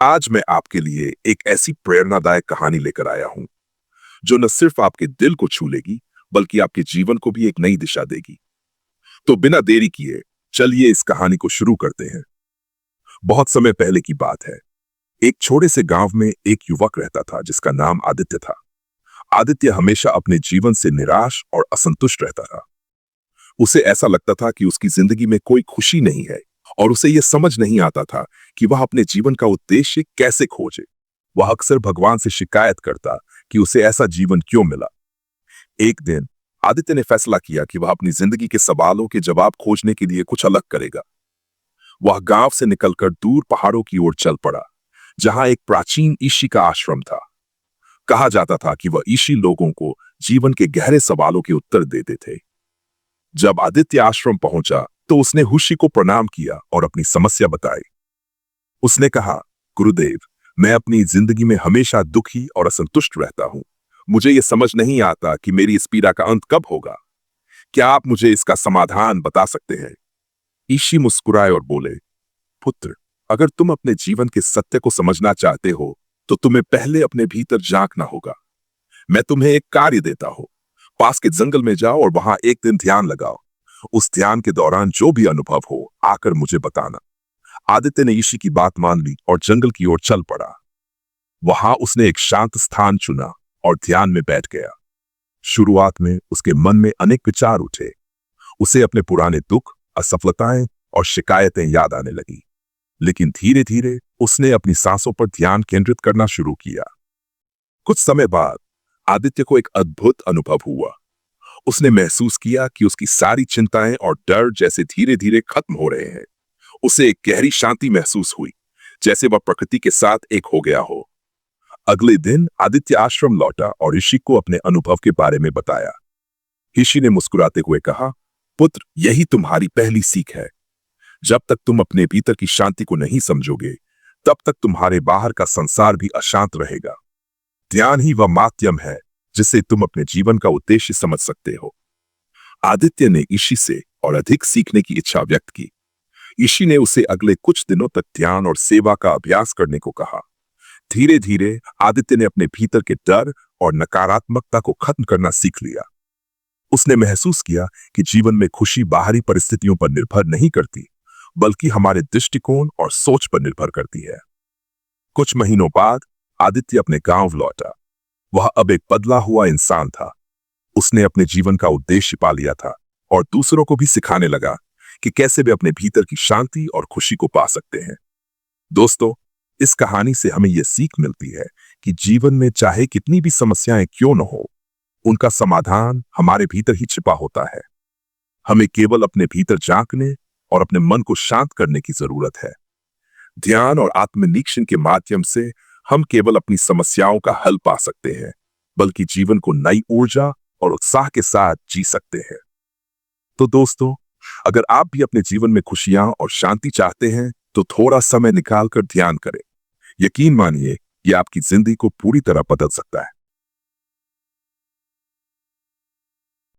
आज मैं आपके लिए एक ऐसी प्रेरणादायक कहानी लेकर आया हूं जो न सिर्फ आपके दिल को छू लेगी बल्कि आपके जीवन को भी एक नई दिशा देगी। तो बिना देरी किए चलिए इस कहानी को शुरू करते हैं। बहुत समय पहले की बात है। एक छोटे से गांव में एक युवक रहता था जिसका नाम आदित्य था। आदित्य हमेशा अपने जीवन से निराश और असंतुष्ट रहता था। उसे ऐसा लगता था कि उसकी जिंदगी में कोई खुशी नहीं है और उसे यह समझ नहीं आता था कि वह अपने जीवन का उद्देश्य कैसे खोजे। वह अक्सर भगवान से शिकायत करता कि उसे ऐसा जीवन क्यों मिला। एक दिन आदित्य ने फैसला किया कि वह अपनी जिंदगी के सवालों के जवाब खोजने के लिए कुछ अलग करेगा। वह गांव से निकलकर दूर पहाड़ों की ओर चल पड़ा, जहां एक प्राचीन ऋषि का आश्रम था। कहा जाता था कि वह ऋषि लोगों को जीवन के गहरे सवालों के उत्तर देते थे। जब आदित्य आश्रम पहुंचा तो उसने ऋषि को प्रणाम किया और अपनी समस्या बताई। उसने कहा, गुरुदेव, मैं अपनी जिंदगी में हमेशा दुखी और असंतुष्ट रहता हूं। मुझे यह समझ नहीं आता कि मेरी इस पीड़ा का अंत कब होगा। क्या आप मुझे इसका समाधान बता सकते हैं? ऋषि मुस्कुराए और बोले, पुत्र, अगर तुम अपने जीवन के सत्य को समझना चाहते हो तो तुम्हें पहले अपने भीतर झांकना होगा। मैं तुम्हें एक कार्य देता हूं। पास के जंगल में जाओ और वहां एक दिन ध्यान लगाओ। उस ध्यान के दौरान जो भी अनुभव हो आकर मुझे बताना। आदित्य ने ऋषि की बात मान ली और जंगल की ओर चल पड़ा। वहां उसने एक शांत स्थान चुना और ध्यान में बैठ गया। शुरुआत में उसके मन में अनेक विचार उठे। उसे अपने पुराने दुख, असफलताएं और शिकायतें याद आने लगी। लेकिन धीरे धीरे उसने अपनी सांसों पर ध्यान केंद्रित करना शुरू किया। कुछ समय बाद आदित्य को एक अद्भुत अनुभव हुआ। उसने महसूस किया कि उसकी सारी चिंताएं और डर जैसे धीरे धीरे खत्म हो रहे हैं। उसे एक गहरी शांति महसूस हुई, जैसे वह प्रकृति के साथ एक हो गया हो। अगले दिन आदित्य आश्रम लौटा और ऋषि को अपने अनुभव के बारे में बताया। ऋषि ने मुस्कुराते हुए कहा, पुत्र, यही तुम्हारी पहली सीख है। जब तक तुम अपने भीतर की शांति को नहीं समझोगे, तब तक तुम्हारे बाहर का संसार भी अशांत रहेगा। ध्यान ही वह माध्यम है जिससे तुम अपने जीवन का उद्देश्य समझ सकते हो। आदित्य ने ऋषि से और अधिक सीखने की इच्छा व्यक्त की। ऋषि ने उसे अगले कुछ दिनों तक ध्यान और सेवा का अभ्यास करने को कहा। धीरे धीरे आदित्य ने अपने भीतर के डर और नकारात्मकता को खत्म करना सीख लिया। उसने महसूस किया कि जीवन में खुशी बाहरी परिस्थितियों पर निर्भर नहीं करती, बल्कि हमारे दृष्टिकोण और सोच पर निर्भर करती है। कुछ महीनों बाद आदित्य अपने गांव लौटा। वह अब एक बदला हुआ इंसान था। उसने अपने जीवन का उद्देश्य पा लिया था और दूसरों को भी सिखाने लगा कि कैसे वे अपने भीतर की शांति और खुशी को पा सकते हैं। दोस्तों, इस कहानी से हमें यह सीख मिलती है कि जीवन में चाहे कितनी भी समस्याएं क्यों न हो, उनका समाधान हमारे भीतर ही छिपा होता है। हमें केवल अपने भीतर झांकने और अपने मन को शांत करने की जरूरत है। ध्यान और आत्मनिरीक्षण के माध्यम से हम केवल अपनी समस्याओं का हल पा सकते हैं, बल्कि जीवन को नई ऊर्जा और उत्साह के साथ जी सकते हैं। तो दोस्तों, अगर आप भी अपने जीवन में खुशियां और शांति चाहते हैं तो थोड़ा समय निकालकर ध्यान करें। यकीन मानिए, यह आपकी जिंदगी को पूरी तरह बदल सकता है।